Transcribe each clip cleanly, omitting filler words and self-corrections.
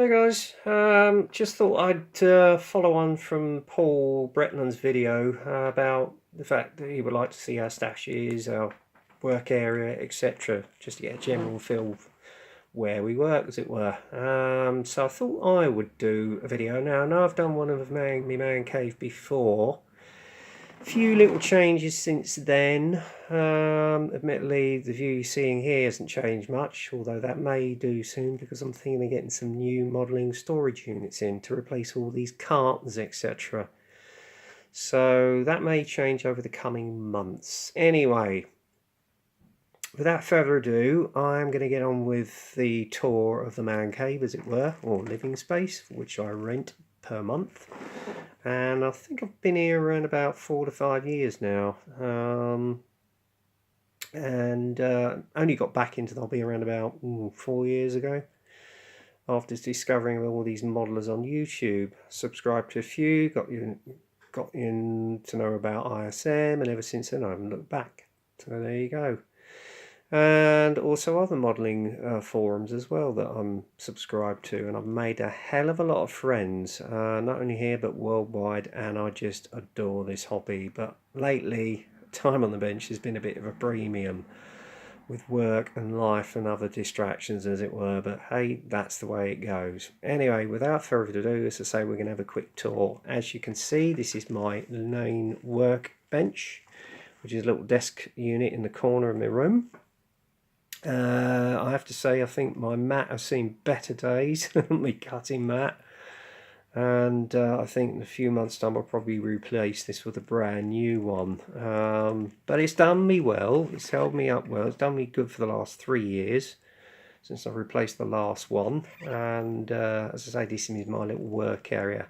Hey guys, just thought I'd follow on from Paul Bretland's video about the fact that he would like to see our stashes, our work area, etc. Just to get a general feel of where we work, as it were. So I thought I would do a video. Now, I know I've done one of my man cave before. Few little changes since then. Admittedly, the view you're seeing here hasn't changed much, although that may do soon because I'm thinking of getting some new modelling storage units in to replace all these cartons, etc. So that may change over the coming months. Anyway, without further ado, I'm going to get on with the tour of the man cave, as it were, or living space, which I rent per month. And I think I've been here around about 4 to 5 years now, and only got back into the hobby around about 4 years ago after discovering all these modelers on YouTube. Subscribed to a few, got in to know about ISM, and ever since then I haven't looked back. So there you go. And also other modelling forums as well that I'm subscribed to, and I've made a hell of a lot of friends, not only here but worldwide, and I just adore this hobby. But lately, time on the bench has been a bit of a premium with work and life and other distractions, as it were, but hey, that's the way it goes. Anyway, without further ado, as I say, we're going to have a quick tour. As you can see, this is my main workbench, which is a little desk unit in the corner of my room. I have to say, I think my mat has seen better days, my cutting mat, and I think in a few months' time I'll probably replace this with a brand new one. But it's done me well, it's held me up well, it's done me good for the last 3 years since I've replaced the last one. And as I say, this is my little work area.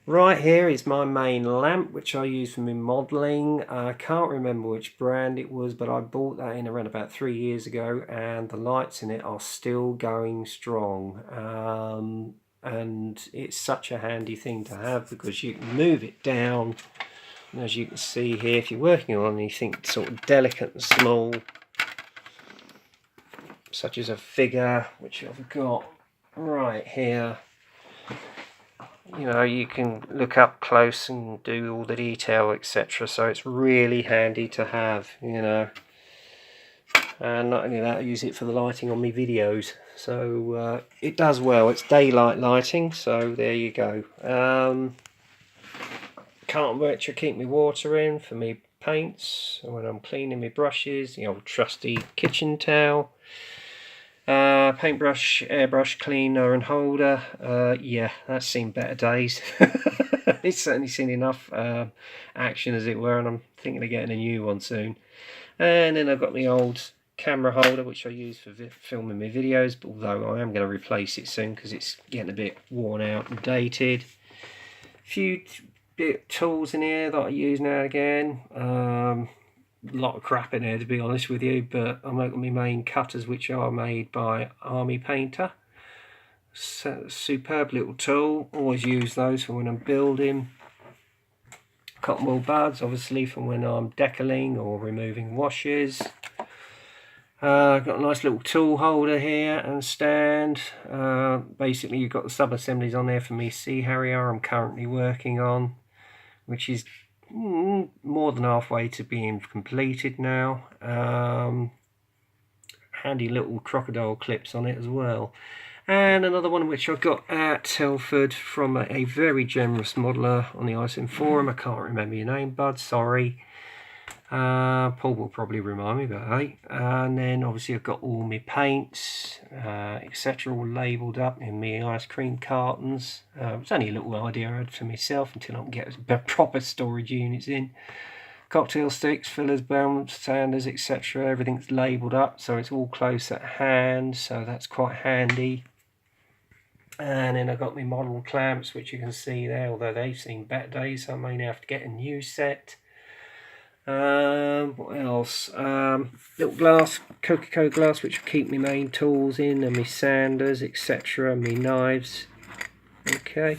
Right here is my main lamp, which I use for my modelling. I can't remember which brand it was, but I bought that in around about 3 years ago, and the lights in it are still going strong. And it's such a handy thing to have because you can move it down. And as you can see here, if you're working on anything sort of delicate and small, such as a figure, which I've got right here, you know, you can look up close and do all the detail, etc. So it's really handy to have, you know. And not only that, I use it for the lighting on my videos. So it does well. It's daylight lighting, so there you go. Can't wait to keep my water in for me paints when I'm cleaning my brushes. The old trusty kitchen towel. Paintbrush, airbrush cleaner and holder. Yeah, that's seen better days. It's certainly seen enough action, as it were, and I'm thinking of getting a new one soon. And then I've got my old camera holder, which I use for filming my videos, but although I am going to replace it soon because it's getting a bit worn out and dated. A few bit tools in here that I use now and again. A lot of crap in here, to be honest with you, but I'm making my main cutters, which are made by Army Painter. Superb little tool, always use those for when I'm building. Cotton wool buds, obviously, for when I'm decaling or removing washes. Got a nice little tool holder here and stand. Basically, you've got the sub assemblies on there for me Sea Harrier I'm currently working on, which is more than halfway to being completed now. Handy little crocodile clips on it as well. And another one which I got at Telford from a very generous modeller on the ISM forum. I can't remember your name, bud, sorry. Paul will probably remind me, but hey. And then obviously I've got all my paints, etc. all labelled up in my ice cream cartons. It's only a little idea I had for myself until I can get proper storage units in. Cocktail sticks, fillers, balms, sanders, etc. Everything's labelled up, so it's all close at hand, so that's quite handy. And then I've got my model clamps, which you can see there, although they've seen better days, so I may now have to get a new set. What else? Little glass, Coca-Cola glass, which will keep my main tools in, and my sanders, etc., my knives. Okay.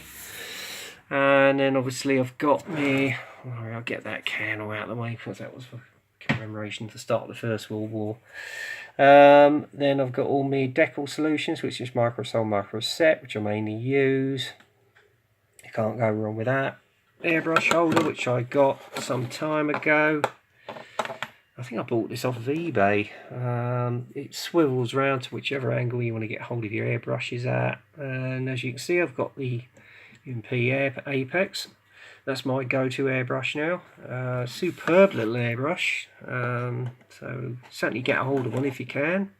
And then obviously I've got my, I'll get that candle out of the way because that was for commemoration of the start of the First World War. Then I've got all my decal solutions, which is Microsol Microset, which I mainly use. You can't go wrong with that. Airbrush holder, which I got some time ago. I think I bought this off of eBay. It swivels around to whichever angle you want to get hold of your airbrushes at. And as you can see, I've got the UMP Apex. That's my go-to airbrush now. Superb little airbrush. So certainly get a hold of one if you can.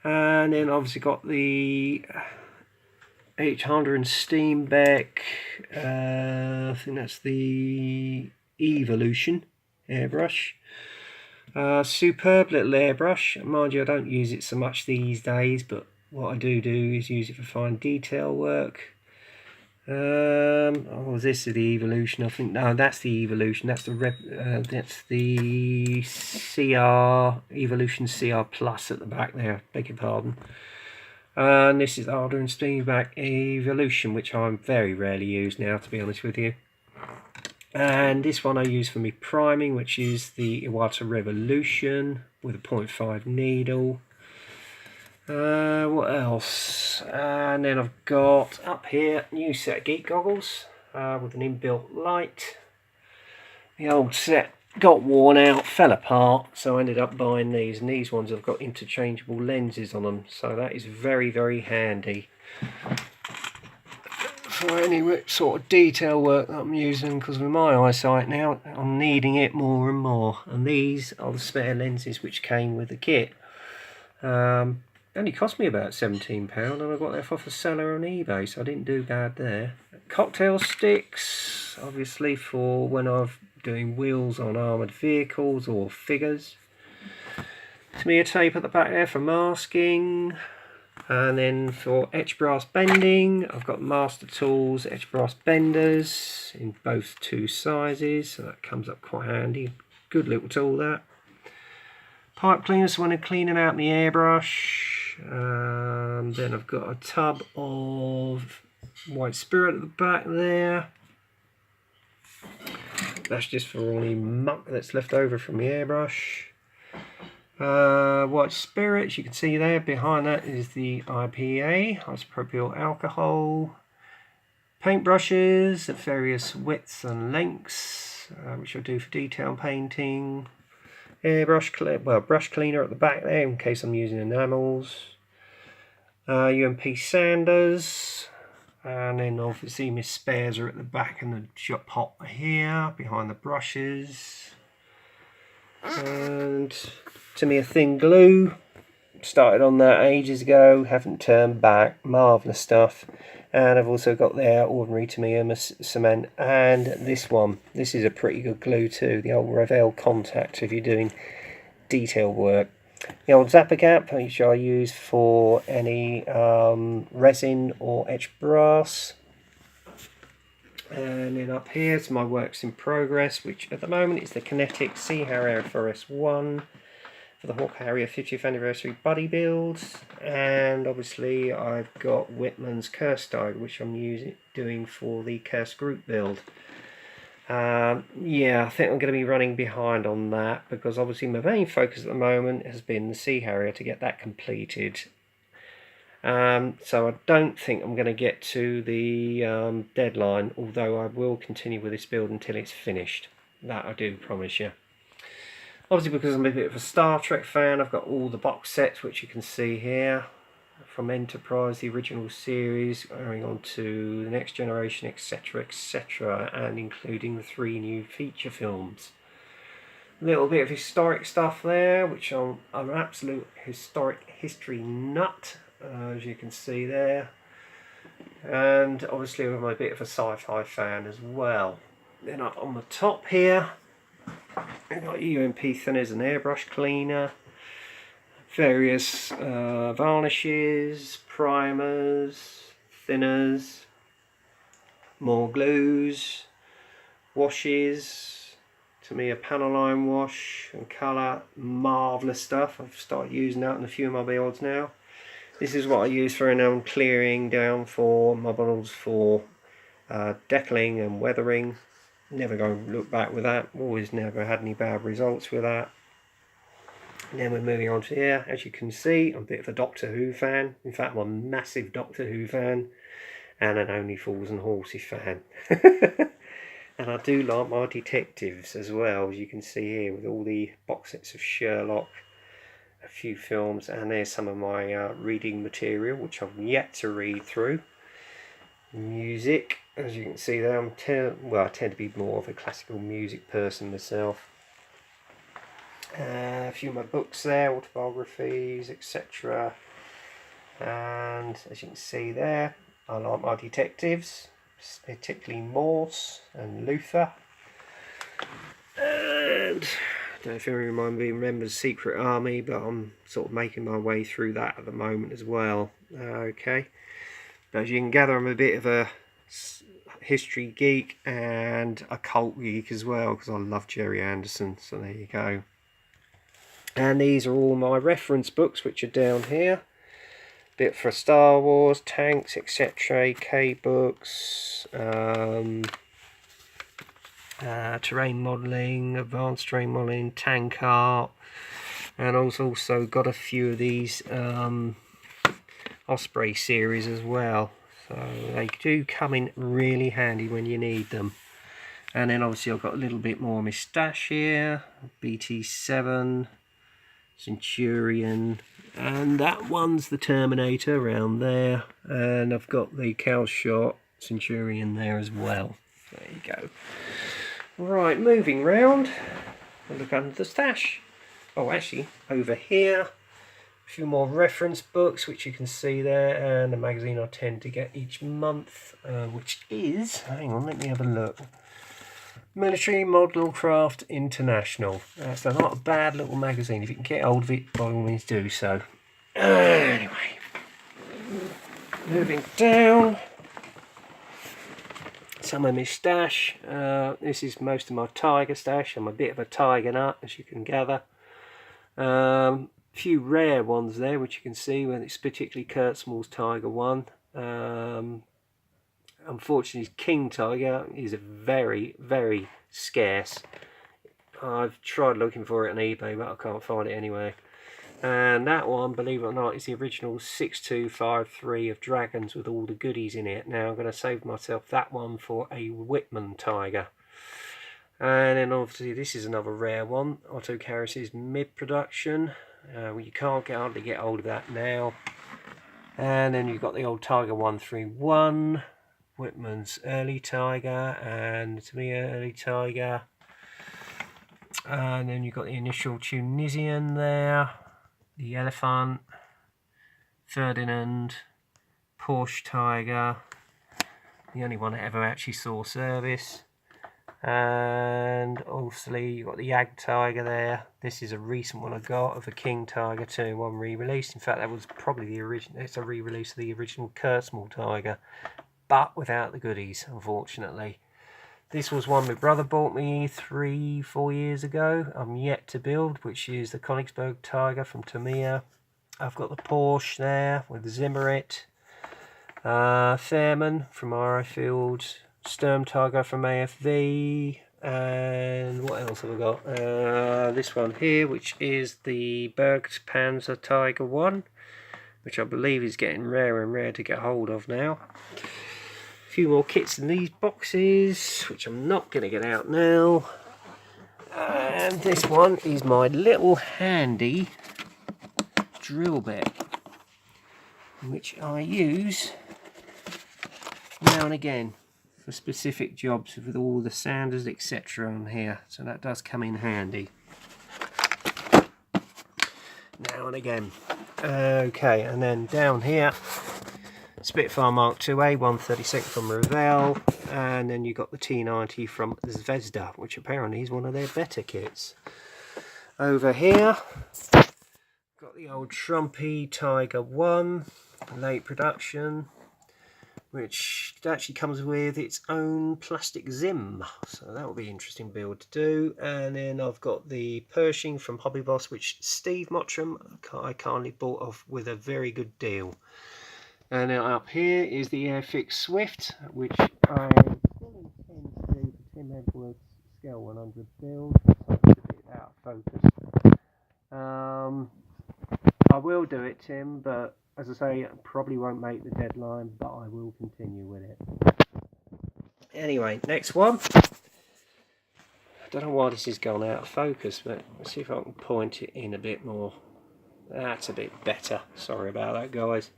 And then obviously got the H100 and Steenbeck. I think that's the Evolution airbrush. Superb little airbrush. Mind you, I don't use it so much these days, but what I do is use it for fine detail work. Oh, this is the Evolution. I think no, that's the Evolution. That's the CR Evolution CR Plus at the back there. Beg your pardon. And this is the Harder and Steenbeck Evolution, which I'm very rarely use now, to be honest with you. And this one I use for my priming, which is the Iwata Revolution with a 0.5 needle. What else? And then I've got up here new set of Geek goggles with an inbuilt light. The old set got worn out, fell apart, so I ended up buying these, and these ones have got interchangeable lenses on them, so that is very, very handy for any sort of detail work that I'm using, because with my eyesight now I'm needing it more and more. And these are the spare lenses which came with the kit. Only cost me about £17, and I got that off a seller on eBay, so I didn't do bad there. Cocktail sticks, obviously for when I'm doing wheels on armoured vehicles or figures. Smear tape at the back there for masking. And then for etch brass bending, I've got Master Tools etch brass benders in both 2 sizes, so that comes up quite handy. Good little tool, that. Pipe cleaner, so when I'm cleaning out my airbrush. Then I've got a tub of white spirit at the back there. That's just for all the muck that's left over from the airbrush. White spirits, you can see there behind that is the IPA, isopropyl alcohol. Paintbrushes of various widths and lengths, which I do for detail painting. Airbrush, brush cleaner at the back there in case I'm using enamels. UMP sanders, and then obviously my spares are at the back and the shot pot here behind the brushes. And Tamiya thin glue, started on that ages ago, haven't turned back, marvellous stuff. And I've also got their ordinary Tamiya cement, and this one, this is a pretty good glue too, the old Revell Contact if you're doing detail work. The old Zappa Gap, which I use for any resin or etched brass. And then up here is my works in progress, which at the moment is the Kinetic Sea Harrier FRS 1 for the Hawk Harrier 50th anniversary buddy builds, and obviously I've got Whitman's Curse Dive, which I'm doing for the Curse group build. Yeah, I think I'm going to be running behind on that, because obviously my main focus at the moment has been the Sea Harrier to get that completed. So I don't think I'm going to get to the deadline, although I will continue with this build until it's finished. That I do promise you. Obviously, because I'm a bit of a Star Trek fan, I've got all the box sets which you can see here, from Enterprise, the original series, going on to the Next Generation, etc, etc, and including the 3 new feature films. A little bit of historic stuff there, which I'm an absolute historic history nut, as you can see there. And obviously I'm a bit of a sci-fi fan as well. Then up on the top here, I've got UMP thinners and airbrush cleaner, various varnishes, primers, thinners, more glues, washes, Tamiya panel line wash and colour, marvellous stuff. I've started using that in a few of my builds now. This is what I use for enamel clearing down for my bottles for decaling and weathering. Never go look back with that, always never had any bad results with that. And then we're moving on to here. As you can see, I'm a bit of a Doctor Who fan. In fact, I'm a massive Doctor Who fan and an Only Fools and Horses fan. And I do like my detectives as well, as you can see here, with all the box sets of Sherlock, a few films, and there's some of my reading material, which I've yet to read through. Music, as you can see there, I tend to be more of a classical music person myself. A few of my books there, autobiographies, etc. And as you can see there, I like my detectives, particularly Morse and Luther. And I don't know if anyone remembers Secret Army, but I'm sort of making my way through that at the moment as well. Okay, but as you can gather, I'm a bit of a history geek and a cult geek as well, because I love Gerry Anderson, so there you go. And these are all my reference books, which are down here. Bit for Star Wars, tanks, etc. AK books, terrain modelling, advanced terrain modelling, tank art, and I've also got a few of these Osprey series as well. So they do come in really handy when you need them. And then obviously I've got a little bit more of my stash here, BT7. Centurion, and that one's the Terminator around there, and I've got the Calshot Centurion there as well. There you go. Right, moving round, I'll look under the stash. Oh, actually, over here, a few more reference books, which you can see there, and a magazine I tend to get each month, which is, hang on, let me have a look. Military Model Craft International. That's not a bad little magazine. If you can get hold of it, by all means do so. Anyway, moving down. Some of my stash. This is most of my Tiger stash. I'm a bit of a Tiger nut, as you can gather. Few rare ones there, which you can see, when it's particularly Kurt Small's Tiger 1. Unfortunately, King Tiger is very, very scarce. I've tried looking for it on eBay, but I can't find it anywhere. And that one, believe it or not, is the original 6253 of Dragons with all the goodies in it. Now I'm going to save myself that one for a Whitman Tiger. And then obviously this is another rare one, Otto Karis's mid-production. You can't hardly get hold of that now. And then you've got the old Tiger 131. Whitman's early Tiger and Tamiya early Tiger, and then you've got the initial Tunisian there, the Elephant, Ferdinand, Porsche Tiger, the only one that ever actually saw service, and obviously you've got the Jag Tiger there. This is a recent one I got of a King Tiger 2-in-1 re-release. In fact, that was probably the original. It's a re-release of the original Kurt Small Tiger, but without the goodies, unfortunately. This was one my brother bought me 3-4 years ago. I'm yet to build, which is the Königsberg Tiger from Tamiya. I've got the Porsche there with Zimmerit, Fairman from Arrowfield, Sturm Tiger from AFV, and what else have I got? This one here, which is the Bergt Panzer Tiger 1, which I believe is getting rarer and rarer to get hold of now. Few more kits in these boxes, which I'm not going to get out now. And this one is my little handy drill bit, which I use now and again for specific jobs with all the sanders, etc. on here. So that does come in handy now and again. Okay, and then down here, Spitfire Mark IIA 132nd from Revell, and then you've got the T90 from Zvezda, which apparently is one of their better kits. Over here, got the old Trumpy Tiger 1, late production, which actually comes with its own plastic Zim, so that will be an interesting build to do. And then I've got the Pershing from Hobby Boss, which Steve Mottram I kindly bought off with a very good deal. And then up here is the Airfix Swift, which I still intend to do the Tim Edwards Scale 100 build. So it's a bit out of focus. I will do it, Tim, but as I say, I probably won't make the deadline, but I will continue with it. Anyway, next one. I don't know why this has gone out of focus, but let's see if I can point it in a bit more. That's a bit better. Sorry about that, guys.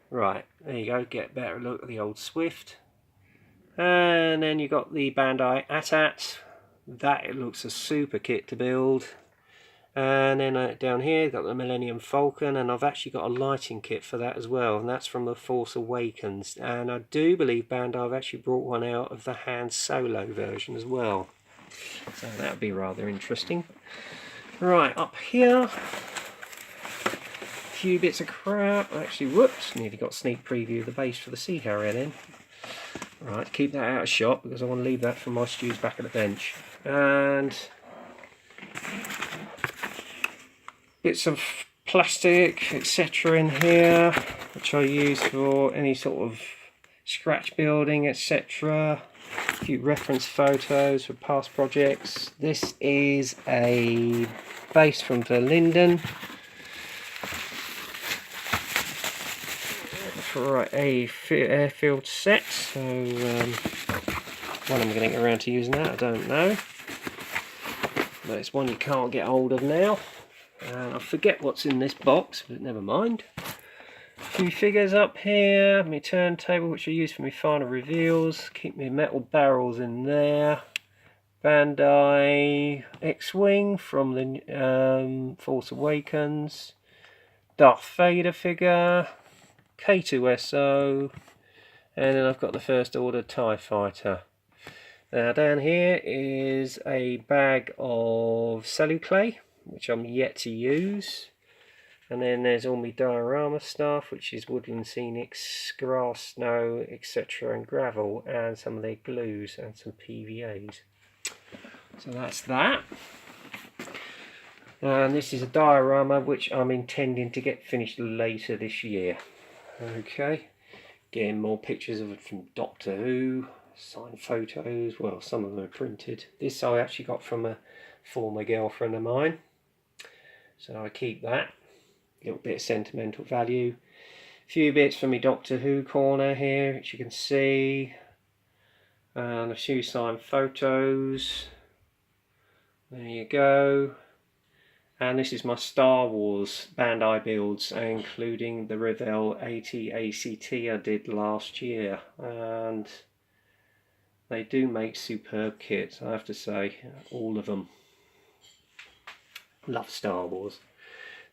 Right, there you go. Get a better look at the old Swift. And then you got the Bandai AT-AT. That it looks a super kit to build. And then down here got the Millennium Falcon, and I've actually got a lighting kit for that as well, and that's from the Force Awakens. And I do believe Bandai have actually brought one out of the Han Solo version as well, so that would be rather interesting. Right, up here, a few bits of crap. Actually, whoops, nearly got a sneak preview of the base for the Sea Harrier then. Right, keep that out of shot because I want to leave that for my stews back at the bench. And bits of plastic, etc. in here, which I use for any sort of scratch building, etc. A few reference photos for past projects. This is a base from Verlinden for a airfield set. So when I'm getting around to using that, I don't know. But it's one you can't get hold of now. And I forget what's in this box, but never mind. A few figures up here, my turntable which I use for my final reveals. Keep my metal barrels in there. Bandai X-Wing from the Force Awakens. Darth Vader figure. K2SO. And then I've got the First Order TIE Fighter. Now down here is a bag of Celluclay, which I'm yet to use. And then there's all my diorama stuff, which is woodland scenics, grass, snow, etc. and gravel, and some of their glues and some PVAs. So that's that. And this is a diorama which I'm intending to get finished later this year. Okay, getting more pictures of it from Doctor Who, signed photos, well some of them are printed. This I actually got from a former girlfriend of mine. So I keep that, a little bit of sentimental value. A few bits from my Doctor Who corner here, which you can see. And a few signed photos. There you go. And this is my Star Wars Bandai builds, including the Revell AT ACT I did last year. And they do make superb kits, I have to say, all of them. Love Star Wars.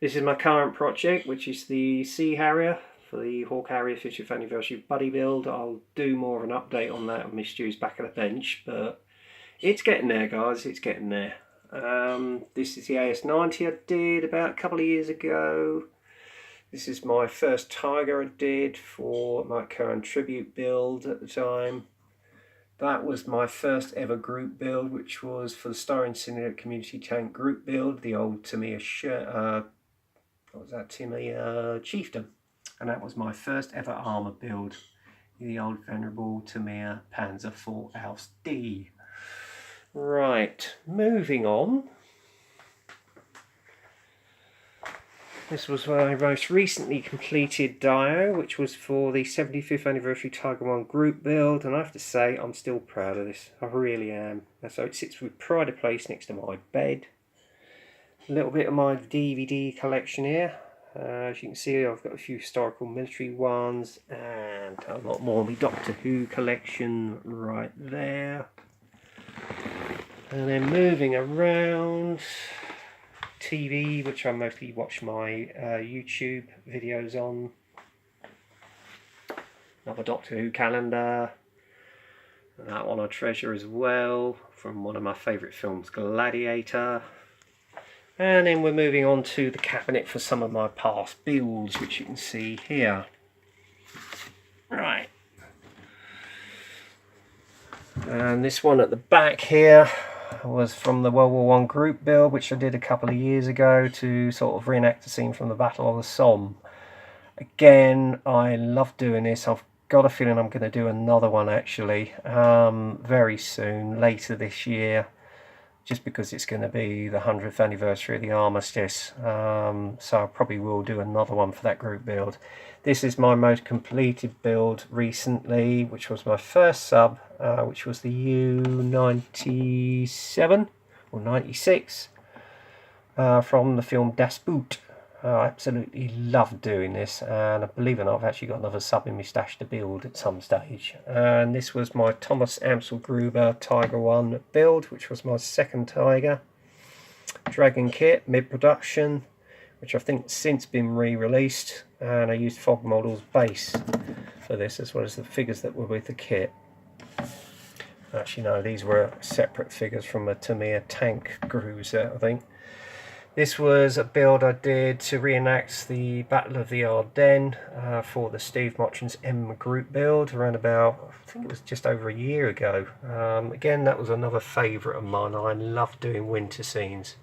This is my current project, which is the Sea Harrier for the Hawk Harrier 50th anniversary buddy build. I'll do more of an update on that when my stew's back at the bench, but it's getting there, guys. It's getting there. This is the AS90 I did about a couple of years ago. This is my first Tiger I did for my current tribute build at the time. That was my first ever group build, which was for the Styrene Syndicate Community Tank group build, the old Tamiya Tamiya Chieftain. And that was my first ever armour build, the old venerable Tamiya Panzer IV Aus D. Right, moving on. This was my most recently completed Dio, which was for the 75th anniversary Tiger 1 group build, and I have to say I'm still proud of this. I really am. So it sits with pride of place next to my bed. A little bit of my DVD collection here. As you can see, I've got a few historical military ones and a lot more of my Doctor Who collection right there. And then moving around, TV, which I mostly watch my YouTube videos on. Another Doctor Who calendar. And that one I treasure as well, from one of my favourite films, Gladiator. And then we're moving on to the cabinet for some of my past builds, which you can see here. Right. And this one at the back here was from the World War I group build, which I did a couple of years ago to sort of reenact a scene from the Battle of the Somme. Again, I love doing this. I've got a feeling I'm going to do another one actually very soon, later this year. just because it's going to be the 100th anniversary of the armistice. So I probably will do another one for that group build. This is my most completed build recently, which was my first sub, which was the U-97 or 96 from the film Das Boot. I absolutely loved doing this, and believe it or not, I've actually got another sub in my stash to build at some stage. And this was my Thomas Amsel Gruber Tiger 1 build, which was my second Tiger. Dragon kit, mid-production, which I think since been re-released, and I used Fog Models base for this, as well as the figures that were with the kit. Actually no, these were separate figures from a Tamiya tank cruiser, I think. This was a build I did to reenact the Battle of the Ardennes for the Steve Mochins M group build around about, I think it was just over a year ago. Again, that was another favourite of mine. I love doing winter scenes.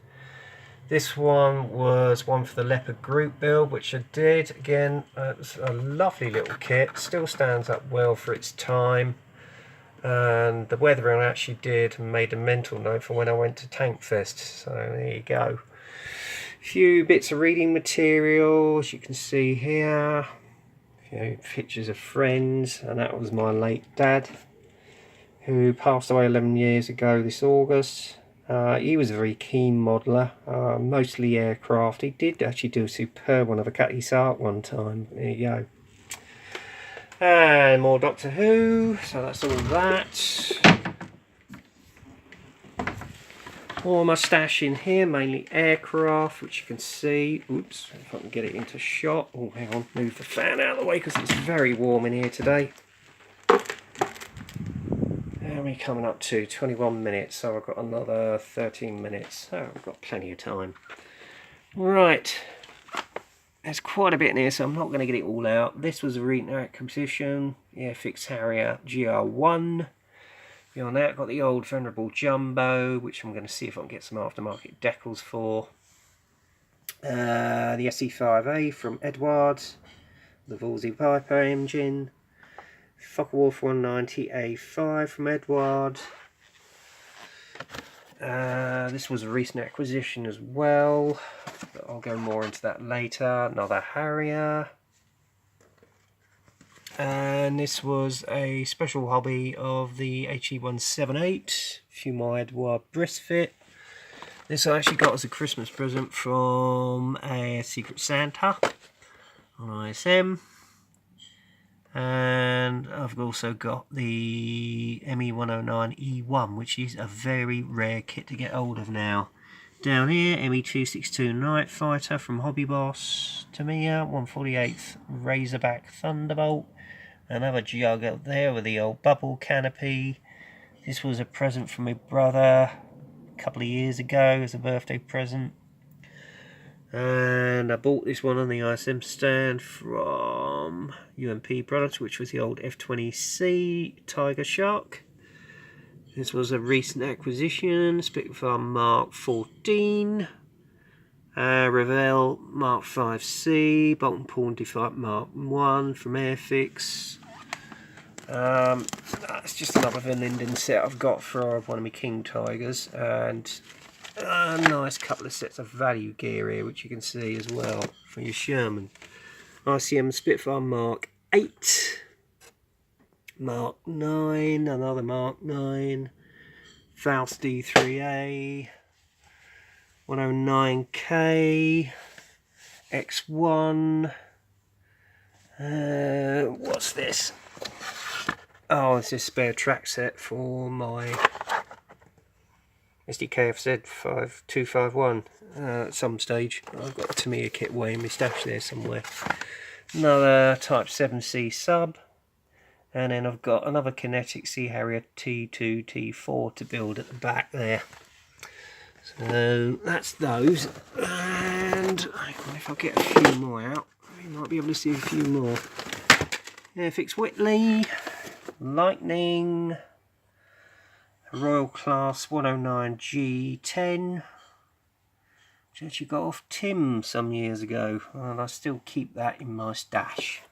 This one was one for the Leopard group build, which I did. Again, it was a lovely little kit, still stands up well for its time. And the weathering I actually did and made a mental note for when I went to Tank Fest, so there you go. Few bits of reading material, as you can see here. A few pictures of friends, and that was my late dad, who passed away 11 years ago this August. He was a very keen modeller, mostly aircraft. He did actually do a superb one of a Cathay Sark one time. There you go. And more Doctor Who, so that's all that. More my stash in here, mainly aircraft, which you can see. Oops, if I can get it into shot. Oh, hang on, move the fan out of the way because it's very warm in here today. How are we coming up to? 21 minutes, so I've got another 13 minutes. So I've got plenty of time. Right, there's quite a bit in here, so I'm not going to get it all out. This was a recent acquisition, Airfix Harrier GR1. Beyond that, I've got the old Venerable Jumbo, which I'm going to see if I can get some aftermarket decals for. The SE5A from Edwards, the Wolseley Piper engine. Focke-Wulf 190A5 from Edwards. This was a recent acquisition as well, but I'll go more into that later. Another Harrier. And this was a special hobby of the HE178 Fumar Edward Brisfit. This I actually got as a Christmas present from a Secret Santa on ISM. And I've also got the ME109E1, which is a very rare kit to get hold of now. Down here, ME262 Night Fighter from Hobby Boss, Tamiya 148th Razorback Thunderbolt. Another jug up there with the old bubble canopy. This was a present from my brother a couple of years ago as a birthday present. And I bought this one on the ISM stand from UMP Products, which was the old F20C Tiger Shark. This was a recent acquisition, Spitfire Mark 14. Revell Mark 5C, Bolt & Pawn Defiant Mark 1 from Airfix. That's just another Verlinden set I've got for one of my King Tigers, and a nice couple of sets of value gear here, which you can see as well for your Sherman. ICM Spitfire Mark 8, Mark 9, another Mark 9, Faust D3A, 109K, X1, what's this? Oh, it's a spare track set for my SDKFZ 5251 at some stage. I've got a Tamiya kit way in my stash there somewhere. Another Type 7C sub, and then I've got another Kinetic Sea Harrier T2, T4 to build at the back there. So that's those, and if I get a few more out, you might be able to see a few more. Airfix Whitley, Lightning, Royal Class 109 G10, which actually got off Tim some years ago, and I still keep that in my stash.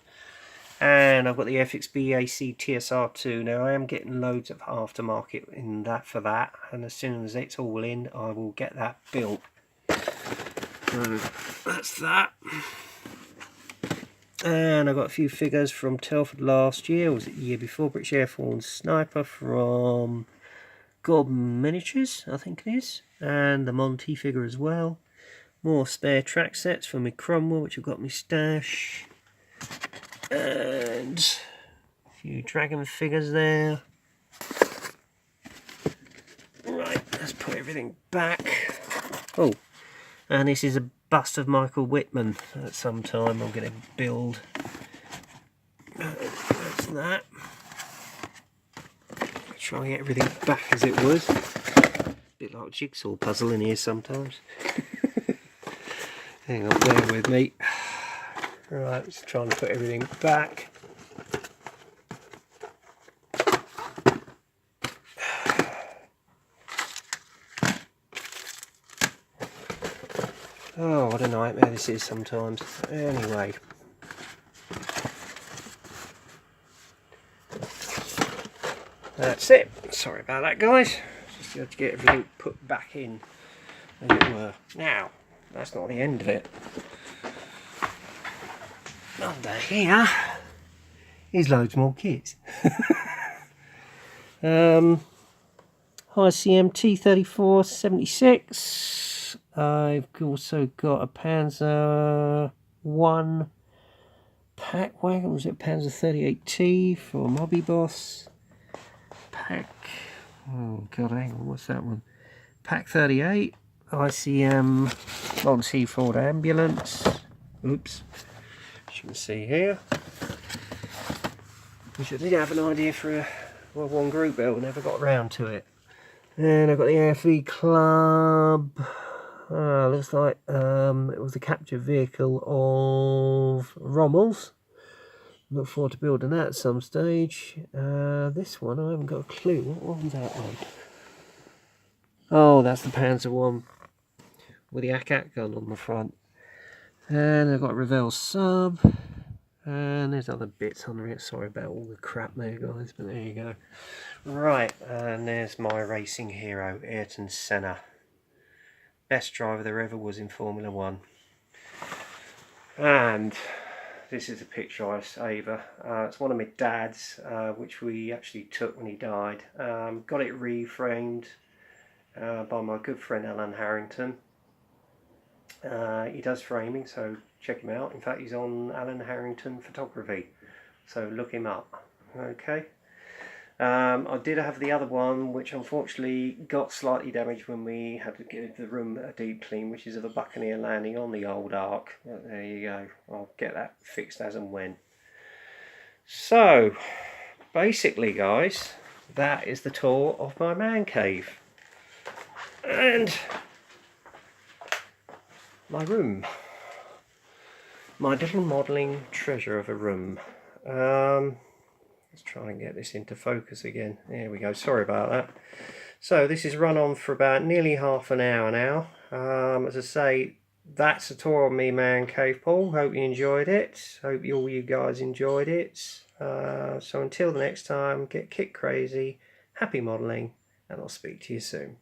And I've got the FX BAC TSR2. Now I am getting loads of aftermarket in that for that, and as soon as it's all in, I will get that built. So that's that. And I got a few figures from Telford last year, or was it the year before? British Air Force Sniper from Gordon Miniatures, I think it is, and the Monty figure as well. More spare track sets from my Cromwell, which I've got in my stash. And a few dragon figures there. Right, let's put everything back. Oh, and this is a bust of Michael Whitman. At some time I'm going to build. That's that. Try and get everything back as it was. A bit like a jigsaw puzzle in here sometimes. Hang on, bear with me. Right, let's try and put everything back. Oh, what a nightmare this is sometimes. Anyway. That's it. Sorry about that, guys. Just got to get everything put back in, as it were. Now, that's not the end of it. Under here is loads more kits. ICM T-34-76. I've also got a Panzer 1 pack wagon. Was it Panzer 38T from Hobby Boss? Pack. Oh god, hang on, what's that one? Pack 38. ICM Monty Ford Ambulance. Oops. As you can see here. Which I did have an idea for one group build, never got around to it. And I've got the AFV Club. Looks like it was the capture vehicle of Rommel's. Look forward to building that at some stage. This one, I haven't got a clue. What one's that one? Oh, that's the Panzer one with the ACAT gun on the front. And I've got a Revell sub. And there's other bits on it. Sorry about all the crap there, guys, but there you go. Right, and there's my racing hero, Ayrton Senna. Best driver there ever was in Formula 1. And this is a picture I saved. It's one of my dad's, which we actually took when he died. Got it reframed by my good friend Alan Harrington. He does framing, so check him out. In fact, he's on Alan Harrington Photography, so look him up. Okay. I did have the other one, which unfortunately got slightly damaged when we had to give the room a deep clean, which is of a Buccaneer landing on the old Ark. But there you go. I'll get that fixed as and when. So, basically, guys, that is the tour of my man cave. And my room. My little modelling treasure of a room. Let's try and get this into focus again. There we go. Sorry about that. So this is run on for about nearly half an hour now. As I say, that's a tour of me man cave, Paul. Hope you enjoyed it. Hope all you guys enjoyed it. So until the next time, get kit crazy, happy modelling, and I'll speak to you soon.